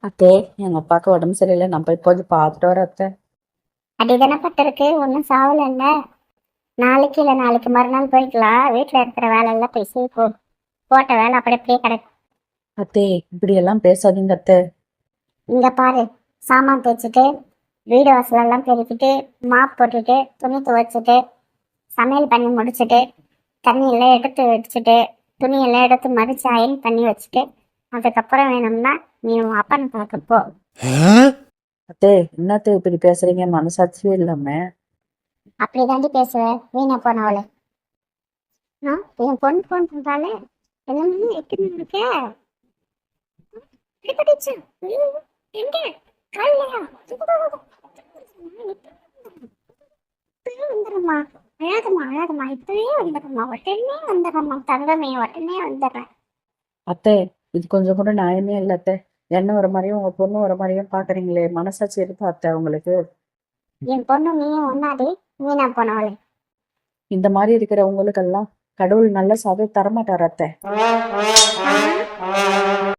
அத்தே, எங்க அப்பாவுக்கு உடம்பு சரியில்லை. நான் போய் இப்போது பார்த்துட்டு வரேன் அத்தை. அப்படிதானே பட்டிருக்கு, ஒன்றும் சாவல இல்ல. நாளைக்கு இல்லை நாளைக்கு மறுநாள் போய்க்கலாம். வீட்டில் இருக்கிற வேலையெல்லாம் போய் போ. போட்ட வேலை அப்படி அப்படியே கிடக்கு. அத்தே, இப்படி எல்லாம் பேசாதீங்க அத்தை. இங்க பாரு, சாமான் தேய்ச்சிட்டு வீடு வாசலெல்லாம் பெருக்கிட்டு மாப் போட்டுட்டு துணி துவைச்சிட்டு சமையல் பண்ணி முடிச்சுட்டு தண்ணியெல்லாம் எடுத்து வச்சுட்டு துணியெல்லாம் எடுத்து மடிச்சு அயன் பண்ணி வச்சுட்டு அதுக்கப்புறம் வேணும்னா நீ உன் அப்பனை பார்க்க போ. அத்தே, என்னத்தை இப்படி பேசுறீங்க? மனசாட்சியே இல்லாம. அப்படி தாண்டி பேசுவேன், வீணா போனவளே. என் பொண்ணு ஃபோன் பண்றாளே, என்ன எத்தனை இருக்க எங்க காலையா வந்துடும்மா. அழகுமா அழகுமா, இப்பவே வந்துடும்மா, உடனே வந்துடுறம்மா தங்கமே, உடனே வந்துடுறேன். அத்தை, இது கொஞ்சம் கூட நியாயமே இல்லை அத்தை. என்ன ஒரு மாதிரியும் உங்க பொண்ணு ஒரு மாதிரியும் பாக்குறீங்களே, மனசாட்சி இருக்கா அத்தை உங்களுக்கு? என் பொண்ணு நீயும் ஒன்னாடி, வீணா போனவளே. இந்த மாதிரி இருக்கிற உங்களுக்கெல்லாம் கடவுள் நல்ல சாவே தரமாட்டார் அத்தை.